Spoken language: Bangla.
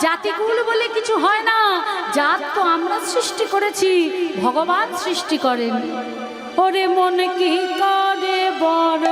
জাতিকুল বলে কিছু হয় না, জাত তো আমরা সৃষ্টি করেছি, ভগবান সৃষ্টি করেন। ওরে মন কি করে বড়